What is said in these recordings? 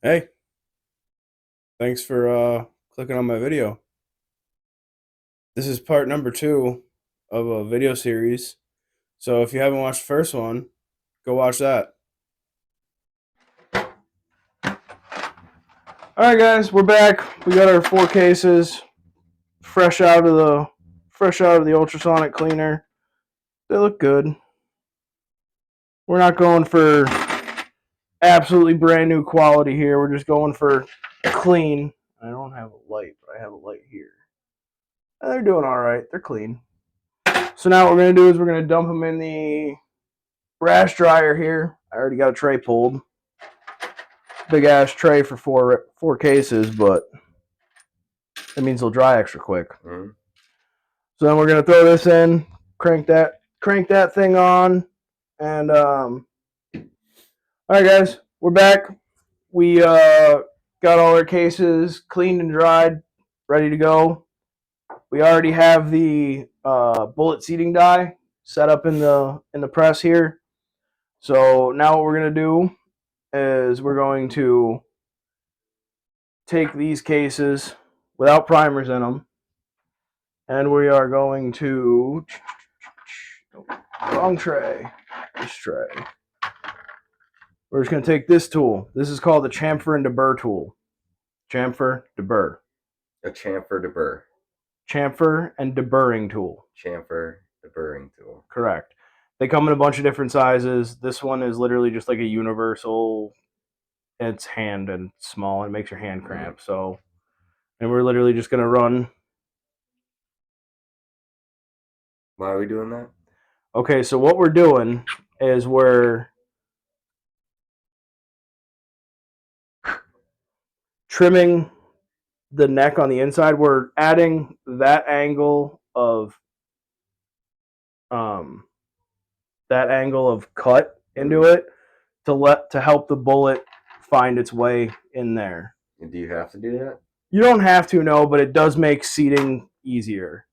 Hey, thanks for clicking on my video. This is part number two of a video series. So if you haven't watched the first one, go watch that. All right, guys, we're back. We got our four cases fresh out of the ultrasonic cleaner. They look good. We're not going for absolutely brand new quality here. We're just going for clean. I don't have a light, but I have a light here. And they're doing all right. They're clean. So now what we're going to do is we're going to dump them in the brass dryer here. I already got a tray pulled. Big ass tray for four cases, but that means they'll dry extra quick. Mm-hmm. So then we're gonna throw this in, crank that thing on, and all right, guys, we're back. We got all our cases cleaned and dried, ready to go. We already have the bullet seating die set up in the press here. So now what we're gonna do is we're going to take these cases without primers in them, and we are going to wrong tray. This tray. We're just going to take this tool. This is called the chamfer and deburr tool. Chamfer, deburr. A chamfer, deburr. Chamfer and deburring tool. Chamfer, deburring tool. Correct. They come in a bunch of different sizes. This one is literally just like a universal. It's hand and small and makes your hand cramp. So, and we're literally just going to run. Why are we doing that? Okay, so what we're doing is we're trimming the neck on the inside. We're adding that angle of cut into it to help the bullet find its way in there. And do you have to do that? You don't have to, no, but it does make seating easier.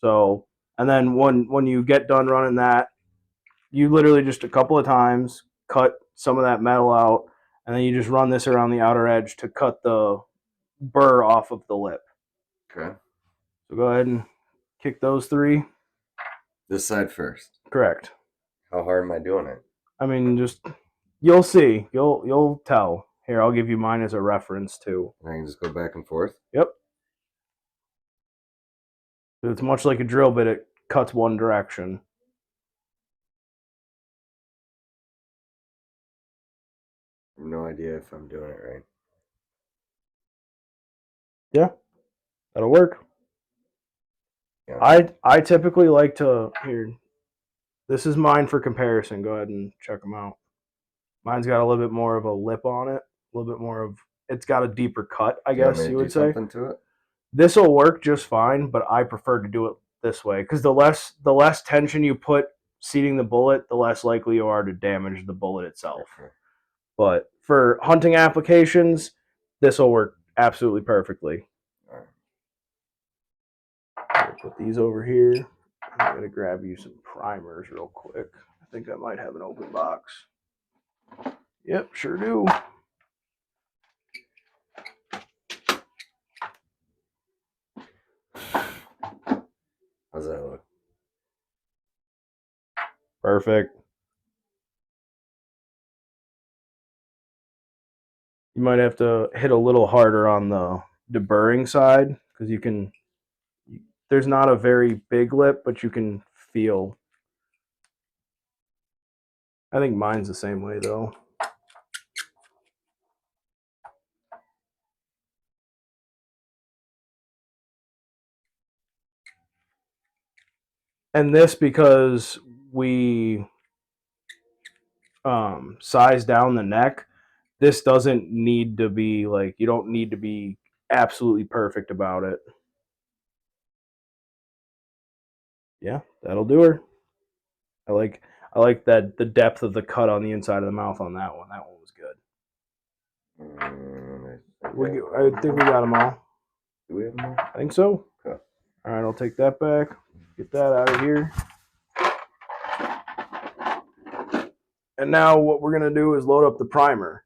So, and then when you get done running that, you literally just a couple of times cut some of that metal out, and then you just run this around the outer edge to cut the burr off of the lip. Okay. So go ahead and kick those three. This side first. Correct. How hard am I doing it? I mean, just you'll see. You'll tell. Here, I'll give you mine as a reference too. I can just go back and forth? Yep. It's much like a drill bit. It cuts one direction. I have no idea if I'm doing it right. Yeah, that'll work. Yeah. I typically like to here. This is mine for comparison. Go ahead and check them out. Mine's got a little bit more of a lip on it. A little bit more of it's got a deeper cut, I guess you would say. Something to it? This will work just fine, but I prefer to do it this way because the less tension you put seating the bullet, the less likely you are to damage the bullet itself. Okay. But for hunting applications, this will work absolutely perfectly. All right. Put these over here. I'm going to grab you some primers real quick. I think I might have an open box. Yep, sure do. How's that look? Perfect. You might have to hit a little harder on the deburring side because there's not a very big lip, but you can feel. I think mine's the same way though. And this because we size down the neck, this doesn't need to be like, you don't need to be absolutely perfect about it. Yeah, that'll do her. I like that the depth of the cut on the inside of the mouth on that one. That one was good. I think we got them all. Do we have them all? I think so. Okay. All right, I'll take that back. Get that out of here. And now what we're going to do is load up the primer.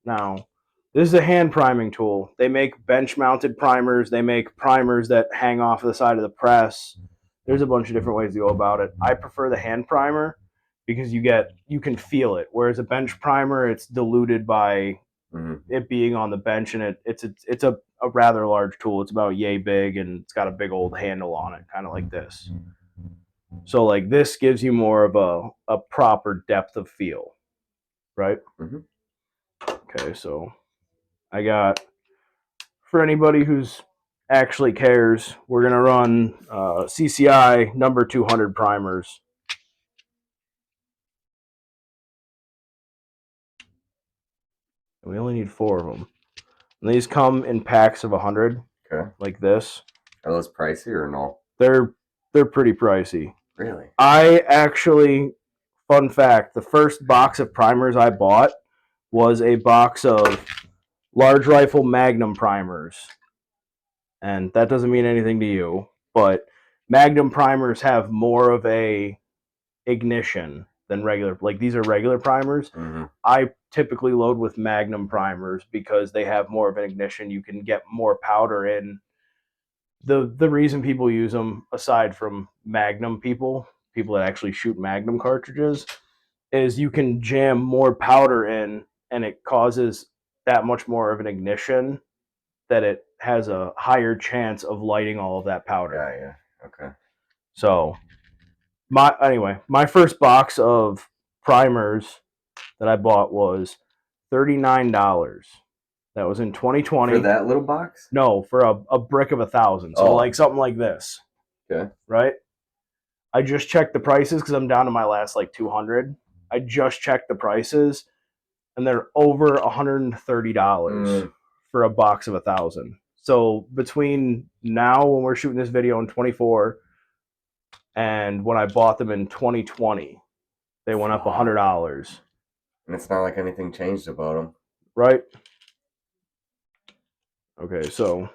Now, This is a hand priming tool. They make bench mounted primers. They make primers that hang off the side of the press. There's a bunch of different ways to go about it. I prefer the hand primer because you can feel it. Whereas a bench primer, it's diluted by it being on the bench, and it's a rather large tool. It's about yay big, and it's got a big old handle on it, kind of like this. So like this gives you more of a proper depth of feel, right? Okay, so I got, for anybody who's actually cares, we're gonna run CCI number 200 primers. And we only need 4 of them. And these come in packs of 100. Okay. Like this. Are those pricey or no? They're pretty pricey. Really? I actually, fun fact, the first box of primers I bought was a box of large rifle Magnum primers. And that doesn't mean anything to you, but Magnum primers have more of a ignition than regular. Like these are regular primers. I typically load with Magnum primers because they have more of an ignition. You can get more powder in. The reason people use them, aside from Magnum people that actually shoot Magnum cartridges, is you can jam more powder in, and it causes that much more of an ignition that it has a higher chance of lighting all of that powder. Yeah. Okay. So my first box of primers that I bought was $39. That was in 2020. For that little box? No, for a brick of 1,000. So like something like this. Okay. Right? I just checked the prices because I'm down to my last like 200. I just checked the prices, and they're over $130 for a box of 1,000. So between now, when we're shooting this video in 24, and when I bought them in 2020, they went up $100. And it's not like anything changed about them, right? Okay, so.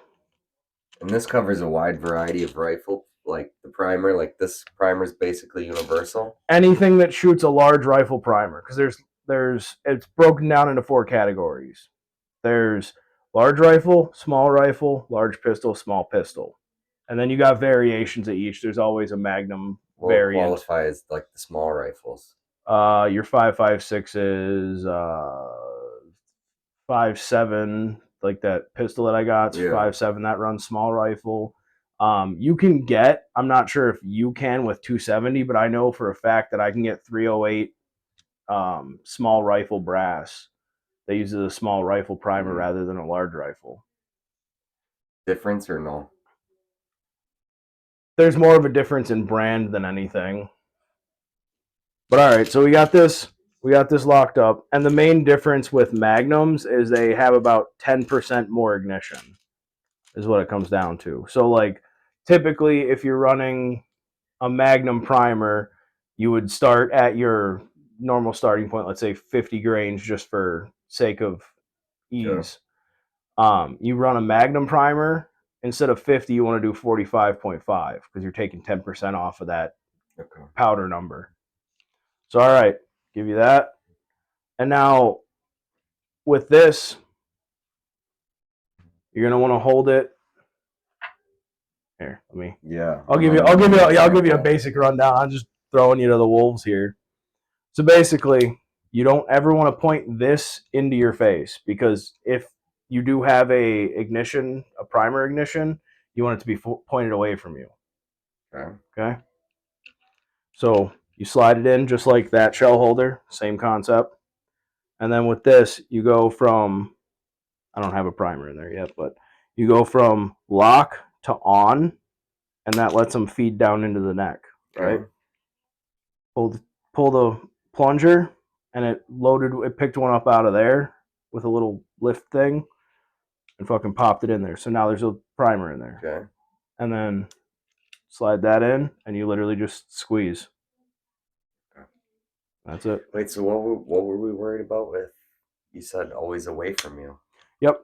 And this covers a wide variety of rifle, like the primer. Like this primer is basically universal. Anything that shoots a large rifle primer, because it's broken down into 4 categories. There's large rifle, large pistol, small pistol. And then you got variations of each. There's always a Magnum variant. Qualify as like the small rifles. Your 5.56s, 5.7, like that pistol that I got, 5.7, that runs small rifle. You can get, I'm not sure if you can with 270, but I know for a fact that I can get 308 small rifle brass. They use a small rifle primer rather than a large rifle. Difference or no? There's more of a difference in brand than anything. But all right, so we got this locked up. And the main difference with Magnums is they have about 10% more ignition, is what it comes down to. So like typically if you're running a Magnum primer, you would start at your normal starting point, let's say 50 grains, just for sake of ease. Sure. You run a Magnum primer, instead of 50, you want to do 45.5 because you're taking 10% off of that powder number. So, all right, give you that. And now with this, you're going to want to hold it. Here, let me. Yeah. I'll give you a basic rundown. I'm just throwing you to the wolves here. So basically, you don't ever want to point this into your face, because if you do have a primer ignition, you want it to be pointed away from you. Okay. So you slide it in just like that shell holder, same concept. And then with this, you go from, I don't have a primer in there yet, but you go from lock to on, and that lets them feed down into the neck, right? Pull the plunger, and it picked one up out of there with a little lift thing and fucking popped it in there. So now there's a primer in there. Okay. And then slide that in, and you literally just squeeze. Okay. That's it. Wait, so what were we worried about with, you said always away from you? Yep.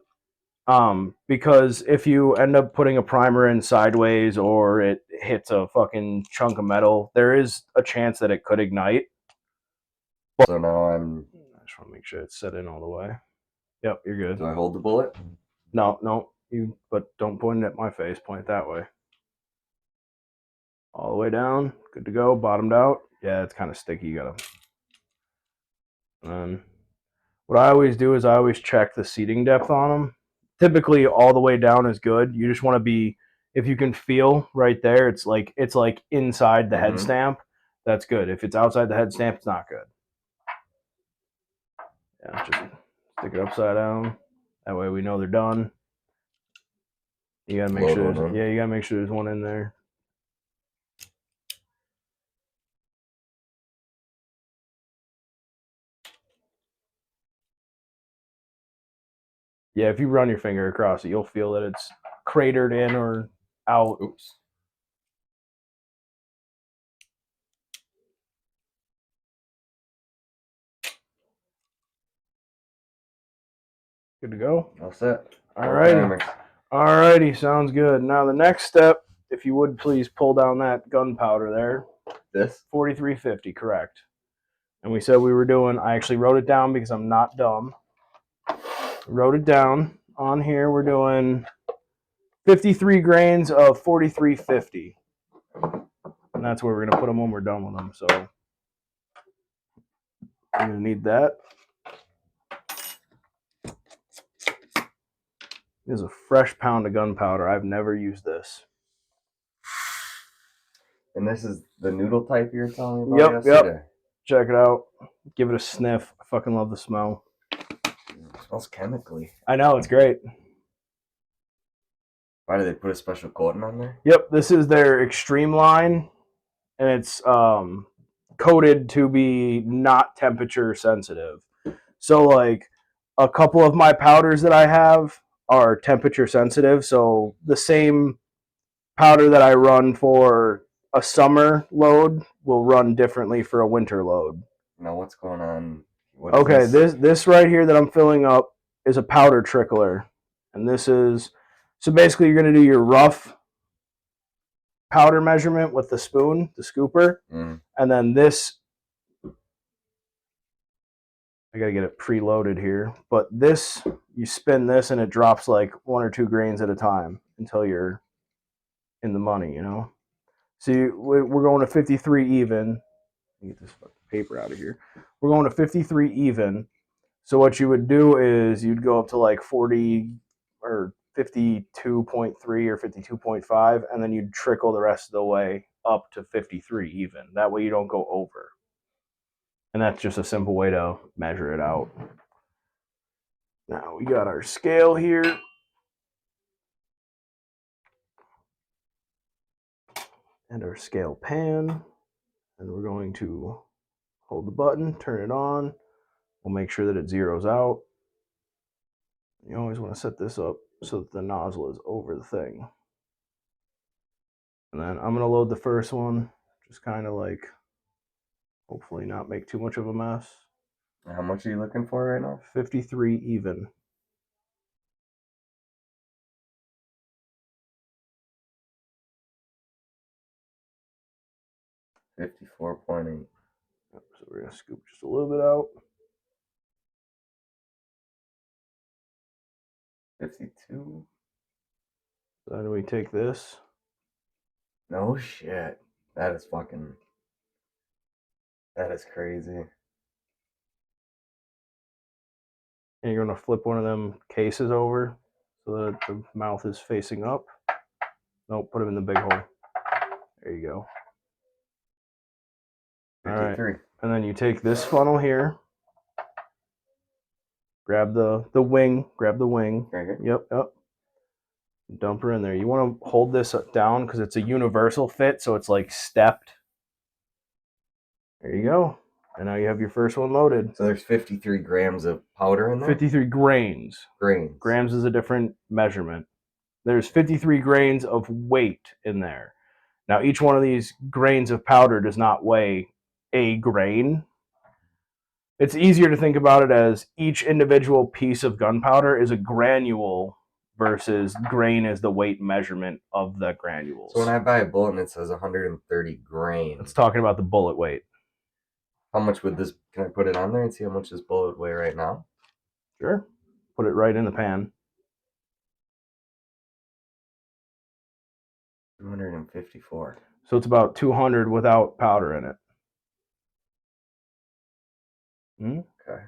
Because if you end up putting a primer in sideways, or it hits a fucking chunk of metal, there is a chance that it could ignite. So now I just want to make sure it's set in all the way. Yep, you're good. Do I hold the bullet? No, but don't point it at my face. Point it that way. All the way down. Good to go. Bottomed out. Yeah, it's kind of sticky. You gotta. And then what I always do is I always check the seating depth on them. Typically, all the way down is good. You just want to be, if you can feel right there, it's like inside the head stamp. That's good. If it's outside the head stamp, it's not good. Yeah, just stick it upside down. That way we know they're done. You gotta make sure. You gotta make sure there's one in there. Yeah, if you run your finger across it, you'll feel that it's cratered in or out. Oops. Good to go. All set. Alrighty, sounds good. Now the next step, if you would please pull down that gunpowder there. This 4350, correct. And we said we were doing. I actually wrote it down because I'm not dumb. Wrote it down on here. We're doing 53 grains of 4350, and that's where we're gonna put them when we're done with them. So I'm gonna need that. This is a fresh pound of gunpowder. I've never used this. And this is the noodle type you were telling me about yesterday? Yep. Check it out. Give it a sniff. I fucking love the smell. It smells chemically. I know, it's great. Why do they put a special coating on there? Yep, this is their extreme line, and it's coated to be not temperature sensitive. So like a couple of my powders that I have are temperature sensitive. So the same powder that I run for a summer load will run differently for a winter load. Now what's going on? Okay, this right here that I'm filling up is a powder trickler. And this is, so basically you're going to do your rough powder measurement with the spoon, the scooper. And then this, I got to get it preloaded here. But this, you spin this and it drops like 1 or 2 grains at a time until you're in the money, you know? So we're going to 53 even. Get this paper out of here. We're going to 53 even. So what you would do is you'd go up to like 40 or 52.3 or 52.5, and then you'd trickle the rest of the way up to 53 even. That way you don't go over. And that's just a simple way to measure it out. Now we got our scale here. And our scale pan. And we're going to hold the button, turn it on. We'll make sure that it zeroes out. You always want to set this up so that the nozzle is over the thing. And then I'm going to load the first one, just kind of like, hopefully not make too much of a mess. How much are you looking for right now? 53 even. $54.8. So we're going to scoop just a little bit out. 52. So then we take this. No shit. That is crazy. And you're going to flip one of them cases over so that the mouth is facing up. Nope, put them in the big hole. There you go. 53. All right. And then you take this funnel here. Grab the wing. Grab the wing. Right here? Yep. Dump her in there. You want to hold this down because it's a universal fit, so it's like stepped. There you go. And now you have your first one loaded. So there's 53 grams of powder in there? 53 grains. Grams is a different measurement. There's 53 grains of weight in there. Now, each one of these grains of powder does not weigh a grain. It's easier to think about it as each individual piece of gunpowder is a granule versus grain is the weight measurement of the granules. So when I buy a bullet and it says 130 grains. It's talking about the bullet weight. How much would this, can I put it on there and see how much this bullet would weigh right now? Sure. put it right in the pan. 254. So it's about 200 without powder in it. Okay.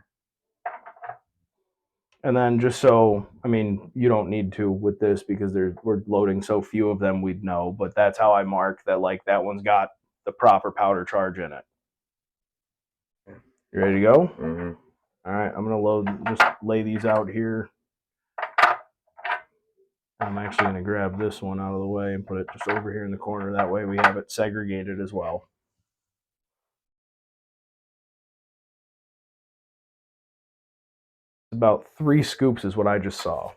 And then just so, I mean, you don't need to with this because we're loading so few of them, we'd know. But that's how I mark that, like, that one's got the proper powder charge in it. You ready to go? Mm-hmm. All right, I'm gonna just lay these out here. I'm actually gonna grab this one out of the way and put it just over here in the corner. That way we have it segregated as well. About 3 scoops is what I just saw.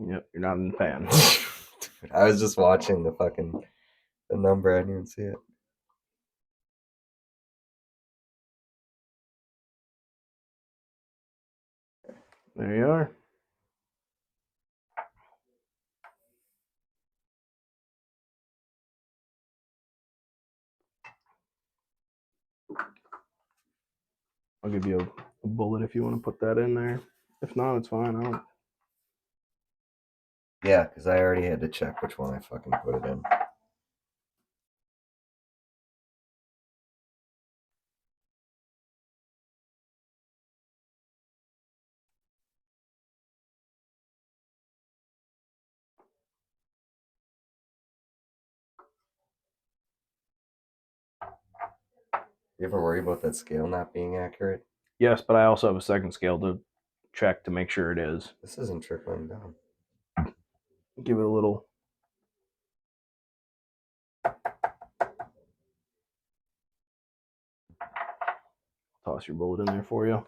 Yep, you're not in the pan. I was just watching the number. I didn't even see it. There you are. I'll give you a bullet if you want to put that in there. If not, it's fine. I don't. Yeah, because I already had to check which one I fucking put it in. You ever worry about that scale not being accurate? Yes, but I also have a second scale to check to make sure it is. This isn't trickling down. Give it a little. Toss your bullet in there for you.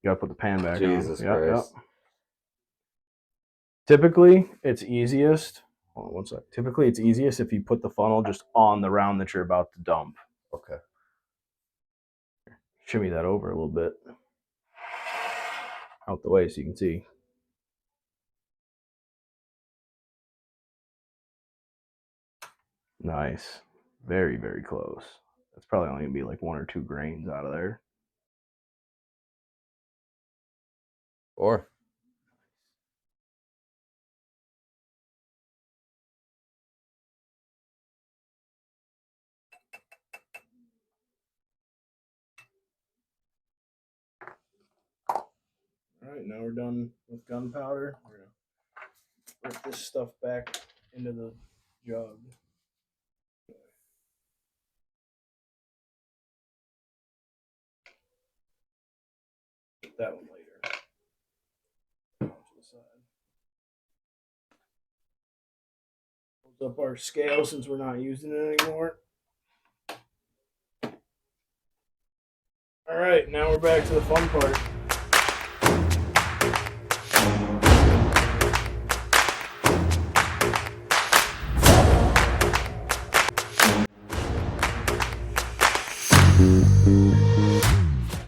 You gotta put the pan back on. Jesus Christ. Yep. Typically, it's easiest. Hold on one sec. Typically, it's easiest if you put the funnel just on the round that you're about to dump. Okay. Shimmy that over a little bit. Out the way so you can see. Nice. Very, very close. That's probably only gonna be like 1 or 2 grains out of there. 4. All right, now we're done with gunpowder. We're gonna put this stuff back into the jug. Put that one later. To the side. Close up our scale since we're not using it anymore. All right, now we're back to the fun part.